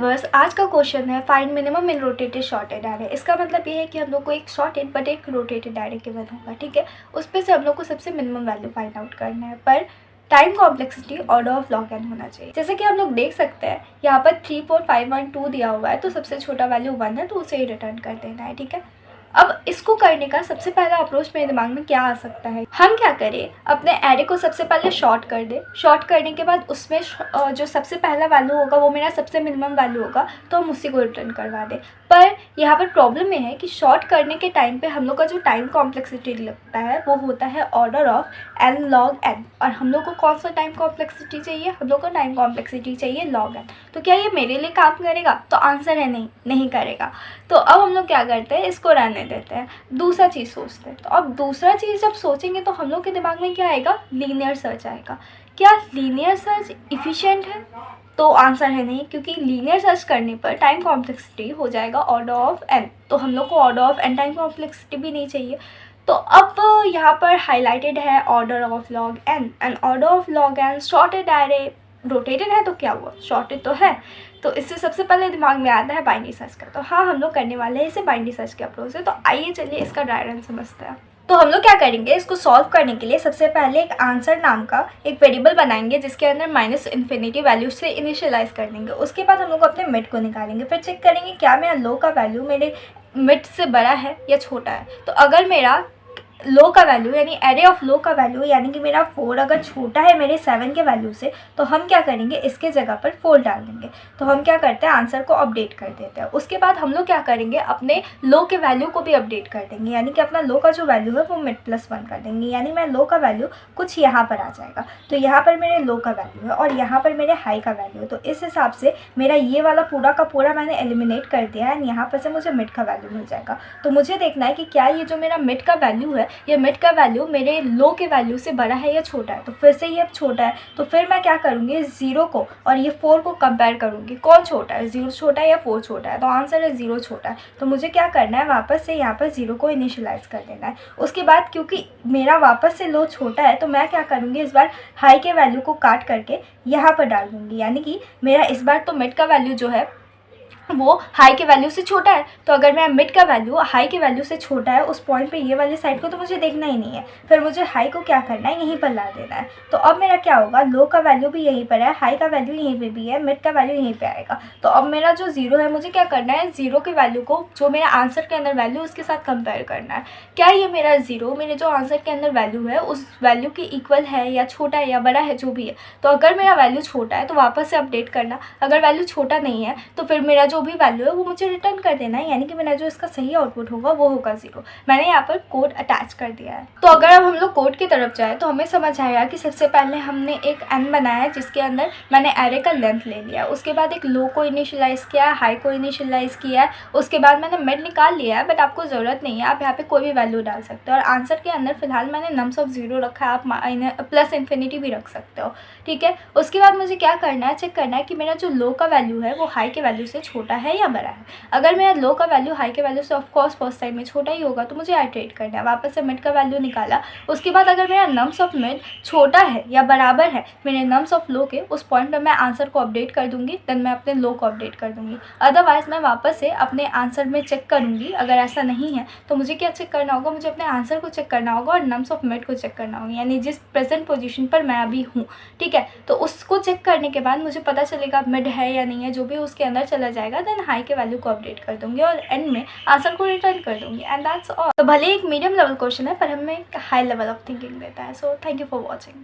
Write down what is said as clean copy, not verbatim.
Viewers, आज का question है find minimum in rotated shorted array. इसका मतलब ये है कि हम लोग को एक शॉर्टेड बट एक रोटेटेड एरे गिवन होगा, ठीक है। उस पे से हम लोग को सबसे मिनिमम वैल्यू फाइंड आउट करना है, पर time complexity order of log n होना चाहिए। जैसे कि हम लोग देख सकते हैं यहाँ पर 3 4 5 1 2 दिया हुआ है, तो सबसे छोटा वैल्यू 1 है, तो उसे ही रिटर्न कर देना है, ठीक है। अब इसको करने का सबसे पहला अप्रोच मेरे दिमाग में क्या आ सकता है, हम क्या करें, अपने एरे को सबसे पहले शॉर्ट कर दे। शॉर्ट करने के बाद उसमें जो सबसे पहला वैल्यू होगा वो मेरा सबसे मिनिमम वैल्यू होगा, तो हम उसी को रिटर्न करवा दें। पर यहाँ पर प्रॉब्लम ये है कि शॉर्ट करने के टाइम पे हम लोग का जो टाइम कॉम्प्लेक्सिटी लगता है वो होता है order of n log n, और हम लोग को कौन सा टाइम कॉम्प्लेक्सिटी चाहिए, हम लोग को टाइम कॉम्प्लेक्सिटी चाहिए log n। तो क्या ये मेरे लिए काम करेगा? तो आंसर है नहीं, नहीं करेगा। तो अब हम लोग क्या करते हैं, इसको रहने देते हैं, दूसरा चीज़ सोचते हैं। तो अब दूसरा चीज़ जब सोचेंगे तो हम लोग के दिमाग में क्या आएगा, लीनियर सर्च आएगा। क्या लीनियर सर्च इफ़िशिएंट है? तो आंसर है नहीं, क्योंकि लीनियर सर्च करने पर टाइम कॉम्प्लेक्सिटी हो जाएगा ऑर्डर ऑफ n, तो हम लोग को order of n time complexity भी नहीं चाहिए। तो अब यहाँ पर हाईलाइटेड है order of log n, and order of log n shorted array rotated है, तो क्या हुआ, शॉर्टेड तो है। तो इससे सबसे पहले दिमाग में आता है बाइनरी सर्च का। तो हाँ, हम लोग करने वाले हैं इसे बाइनरी सर्च के अप्रोच से। तो आइए चलिए इसका डायग्राम समझते हैं। तो हम लोग क्या करेंगे, इसको सॉल्व करने के लिए सबसे पहले एक आंसर नाम का एक वेरिएबल बनाएंगे, जिसके अंदर -∞ वैल्यू से इनिशियलाइज कर देंगे। उसके बाद हम लोग अपने मिड को निकालेंगे, फिर चेक करेंगे क्या मेरा लो का वैल्यू मेरे मिड से बड़ा है या छोटा है। तो अगर मेरा लो का वैल्यू यानी एरे ऑफ लो का वैल्यू यानी कि मेरा 4 अगर छोटा है मेरे 7 के वैल्यू से, तो हम क्या करेंगे, इसके जगह पर 4 डाल देंगे। तो हम क्या करते हैं, आंसर को अपडेट कर देते हैं। उसके बाद हम लोग क्या करेंगे, अपने लो के वैल्यू को भी अपडेट कर देंगे, यानी कि अपना लो का जो वैल्यू है वो मिड +1 कर देंगे, यानी मेरा लो का वैल्यू कुछ यहाँ पर आ जाएगा। तो यहाँ पर मेरे लो का वैल्यू है और यहाँ पर मेरे हाई का वैल्यू है। तो इस हिसाब से मेरा ये वाला पूरा का पूरा मैंने एलिमिनेट कर दिया है, एंड यहाँ पर से मुझे मिड का वैल्यू मिल जाएगा। तो मुझे देखना है कि क्या ये जो मेरा मिड का वैल्यू है, ये मिड का वैल्यू मेरे लो के वैल्यू से बड़ा है या छोटा है। तो फिर से ये अब छोटा है, तो फिर मैं क्या करूँगी, 0 को और ये 4 को कंपेयर करूँगी, कौन छोटा है, 0 छोटा है या 4 छोटा है। तो आंसर है 0 छोटा है। तो मुझे क्या करना है, वापस से यहाँ पर 0 को इनिशियलाइज़ कर देना है। उसके बाद क्योंकि मेरा वापस से लो छोटा है, तो मैं क्या करूँगी, इस बार हाई के वैल्यू को काट करके यहाँ पर डाल दूँगी, यानी कि मेरा इस बार तो मिड का वैल्यू जो है वो हाई के वैल्यू से छोटा है। तो अगर मेरा मिड का वैल्यू हाई के वैल्यू से छोटा है उस पॉइंट पे, ये वाली साइड को तो मुझे देखना ही नहीं है, फिर मुझे हाई को क्या करना है, यहीं पर ला देना है। तो अब मेरा क्या होगा, लो का वैल्यू भी यहीं पर है, हाई का वैल्यू यहीं पे भी है, मिड का वैल्यू यहीं पे आएगा। तो अब मेरा जो 0 है, मुझे क्या करना है, 0 के वैल्यू को जो मेरा आंसर के अंदर वैल्यू उसके साथ कंपेयर करना है। क्या ये मेरा 0 मेरे जो आंसर के अंदर वैल्यू है उस वैल्यू के इक्वल है या छोटा है या बड़ा है, जो भी है। तो अगर मेरा वैल्यू छोटा है तो वापस से अपडेट करना, अगर वैल्यू छोटा नहीं है तो फिर मेरा जो भी वैल्यू है वो मुझे रिटर्न कर देना है, यानी कि मेरा जो इसका सही आउटपुट होगा वो होगा 0। मैंने यहाँ पर कोड अटैच कर दिया है। तो अगर अब हम लोग कोड की तरफ जाए तो हमें समझ आएगा कि सबसे पहले हमने एक n बनाया है, जिसके अंदर मैंने एरे का लेंथ ले लिया। उसके बाद एक लो को इनिशियलाइज़ किया है, हाई को इनिशियलाइज़ किया है। उसके बाद मैंने मिड निकाल लिया है, बट आपको ज़रूरत नहीं है, आप यहाँ पे कोई भी वैल्यू डाल सकते हो। और आंसर के अंदर फिलहाल मैंने नम्स ऑफ 0 रखा है, आप +∞ भी रख सकते हो, ठीक है। उसके बाद मुझे क्या करना है, चेक करना है कि मेरा जो लो का वैल्यू है वो हाई के वैल्यू से छोटा है या बड़ा है। अगर मेरा लो का वैल्यू हाई के वैल्यू से ऑफकोर्स फर्स्ट टाइम में छोटा ही होगा, तो मुझे आइटरेट करना है। वापस से मिड का वैल्यू निकाला। उसके बाद अगर मेरा नम्स ऑफ मिड छोटा है या बराबर है मेरे नम्स ऑफ लो के, उस पॉइंट पे मैं आंसर को अपडेट कर दूंगी, देन मैं अपने लो को अपडेट कर दूंगी। अदरवाइज मैं वापस से अपने आंसर में चेक करूँगी। अगर ऐसा नहीं है तो मुझे क्या चेक करना होगा, मुझे अपने आंसर को चेक करना होगा और नम्स ऑफ मिड को चेक करना होगा, यानी जिस प्रेजेंट पोजीशन पर मैं अभी हूँ, ठीक है। तो उसको चेक करने के बाद मुझे पता चलेगा मिड है या नहीं है, जो भी उसके अंदर चला जाएगा, देन हाई के वैल्यू को अपडेट कर दूंगी और एंड में आंसर को रिटर्न कर दूंगी, एंड दैट्स ऑल। तो भले एक मीडियम लेवल क्वेश्चन है, पर हमें एक हाई लेवल ऑफ थिंकिंग देता है। So thank you for watching.